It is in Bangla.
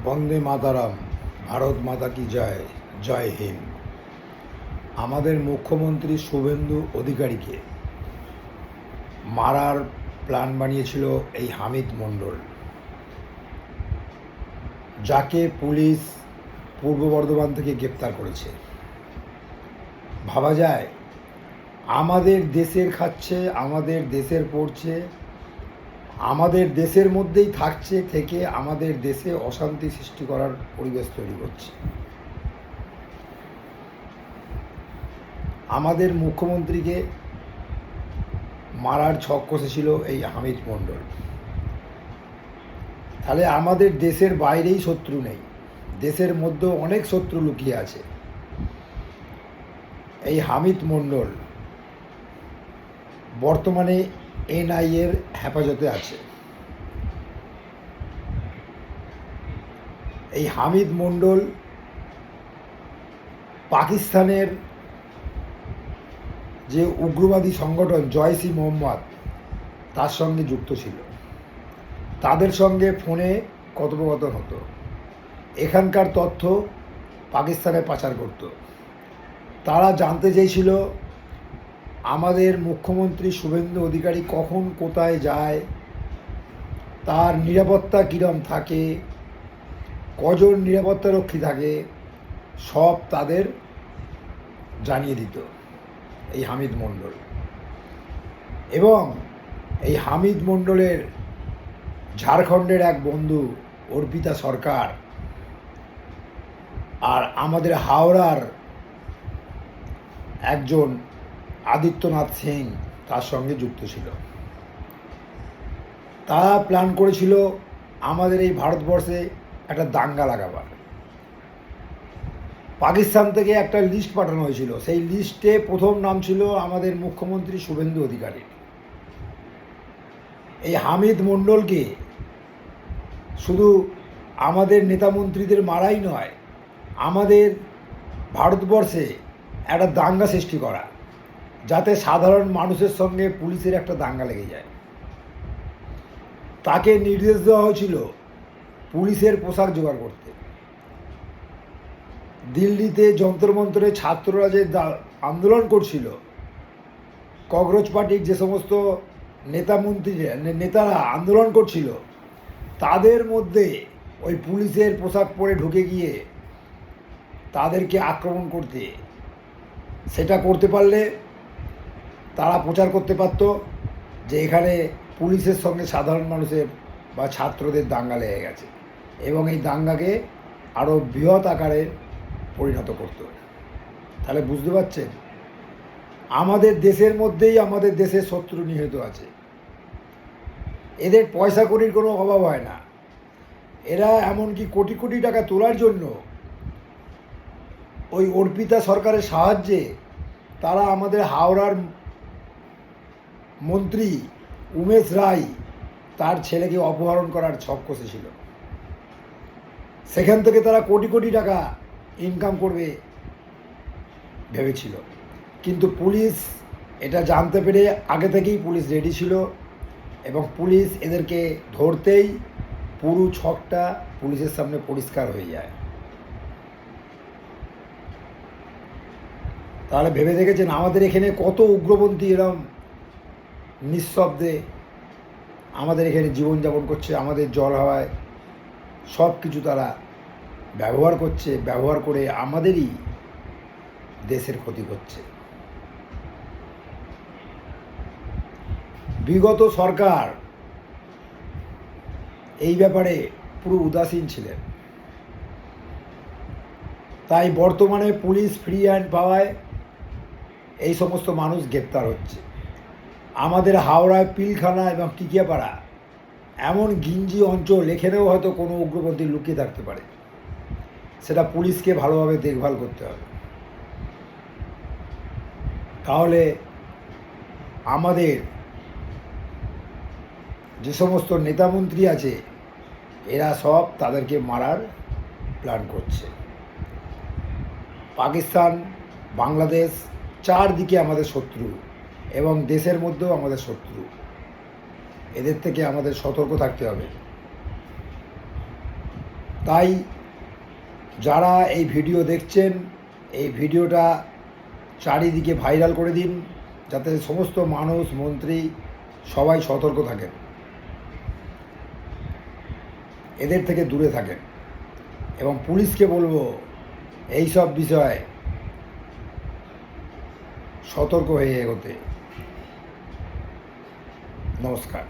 বন্দে মাতারাম, ভারত মাতা কি জয়, জয় হিন্দ। আমাদের মুখ্যমন্ত্রী শুভেন্দু অধিকারীকে মারার প্ল্যান বানিয়েছিল এই হামিদ মণ্ডল, যাকে পুলিশ পূর্ব বর্ধমান থেকে গ্রেপ্তার করেছে। ভাবা যায়, আমাদের দেশের খাচ্ছে, আমাদের দেশের পড়ছে, আমাদের দেশের মধ্যেই থাকছে, থেকে আমাদের দেশে অশান্তি সৃষ্টি করার পরিবেশ তৈরি করছে। আমাদের মুখ্যমন্ত্রীকে মারার ছক কষেছিল এই হামিদ মণ্ডল। তাহলে আমাদের দেশের বাইরেই শত্রু নেই, দেশের মধ্যেও অনেক শত্রু লুকিয়ে আছে। এই হামিদ মণ্ডল বর্তমানে এনআইএর হেফাজতে আছে। এই হামিদ মণ্ডল পাকিস্তানের যে উগ্রবাদী সংগঠন জয়শ-ই মোহাম্মদ, তার সঙ্গে যুক্ত ছিল। তাদের সঙ্গে ফোনে কথোপকথন হতো, এখানকার তথ্য পাকিস্তানে পাচার করত। তারা জানতে চেয়েছিল আমাদের মুখ্যমন্ত্রী শুভেন্দু অধিকারী কখন কোথায় যায়, তার নিরাপত্তা কীরকম থাকে, কজন নিরাপত্তারক্ষী থাকে, সব তাদের জানিয়ে দিত এই হামিদ মণ্ডল। এবং এই হামিদ মণ্ডলের ঝাড়খণ্ডের এক বন্ধু অর্পিতা সরকার আর আমাদের হাওড়ার একজন আদিত্যনাথ সিং তার সঙ্গে যুক্ত ছিল। তারা প্ল্যান করেছিল আমাদের এই ভারতবর্ষে একটা দাঙ্গা লাগাবার। পাকিস্তান থেকে একটা লিস্ট পাঠানো হয়েছিল, সেই লিস্টে প্রথম নাম ছিল আমাদের মুখ্যমন্ত্রী শুভেন্দু অধিকারী। এই হামিদ মণ্ডলকে শুধু আমাদের নেতা মন্ত্রীদের মারাই নয়, আমাদের ভারতবর্ষে একটা দাঙ্গা সৃষ্টি করা, যাতে সাধারণ মানুষের সঙ্গে পুলিশের একটা দাঙ্গা লেগে যায়। তাকে নির্দেশ দেওয়া হয়েছিল পুলিশের পোশাক জোগাড় করতে। দিল্লিতে যন্তর মন্তরে ছাত্ররা যে আন্দোলন করছিল, ককরোচ পার্টির যে সমস্ত নেতারা আন্দোলন করছিল, তাদের মধ্যে ওই পুলিশের পোশাক পরে ঢুকে গিয়ে তাদেরকে আক্রমণ করতে, সেটা করতে পারলে তারা প্রচার করতে পারত যে এখানে পুলিশের সঙ্গে সাধারণ মানুষের বা ছাত্রদের দাঙ্গা লেগে গেছে, এবং এই দাঙ্গাকে আরও বৃহৎ আকারে পরিণত করত। তাহলে বুঝতে পারছেন, আমাদের দেশের মধ্যেই আমাদের দেশের শত্রু নিহিত আছে। এদের পয়সা কড়ির কোনো অভাব হয় না। এরা এমনকি কোটি কোটি টাকা তোলার জন্য ওই অর্পিতা সরকারের সাহায্যে তারা আমাদের হাওড়ার মন্ত্রী উমেশ রায়, তার ছেলেকে অপহরণ করার ছক কষেছিল। সেখান থেকে তারা কোটি কোটি টাকা ইনকাম করবে ভেবেছিল, কিন্তু পুলিশ এটা জানতে পেরে আগে থেকেই পুলিশ রেডি ছিল, এবং পুলিশ এদেরকে ধরতেই পুরো ছকটা পুলিশের সামনে পরিষ্কার হয়ে যায়। তাহলে ভেবে দেখেছেন আমাদের এখানে কত উগ্রপন্থী এরম নিঃশব্দে আমাদের এখানে জীবনযাপন করছে, আমাদের জল হাওয়ায় সব কিছু তারা ব্যবহার করছে, ব্যবহার করে আমাদেরই দেশের ক্ষতি করছে। বিগত সরকার এই ব্যাপারে পুরো উদাসীন ছিলেন, তাই বর্তমানে পুলিশ ফ্রি হ্যান্ড পাওয়ায় এই সমস্ত মানুষ গ্রেপ্তার হচ্ছে। আমাদের হাওড়ায় পিলখানা এবং টিকিয়াপাড়া এমন ঘিঞ্জি অঞ্চল, এখানেও হয়তো কোনো উগ্রপন্থী লুকিয়ে থাকতে পারে, সেটা পুলিশকে ভালোভাবে দেখভাল করতে হবে। তাহলে আমাদের যে সমস্ত নেতামন্ত্রী আছে, এরা সব তাদেরকে মারার প্ল্যান করছে। পাকিস্তান, বাংলাদেশ, চারদিকে আমাদের শত্রু, এবং দেশের মধ্যেও আমাদের শত্রু। এদের থেকে আমাদের সতর্ক থাকতে হবে। তাই যারা এই ভিডিও দেখছেন, এই ভিডিওটা চারিদিকে ভাইরাল করে দিন, যাতে সমস্ত মানুষ, মন্ত্রী সবাই সতর্ক থাকেন, এদের থেকে দূরে থাকেন। এবং পুলিশকে বলবো এই সব বিষয়ে সতর্ক হয়ে এগোতে। নমস্কার।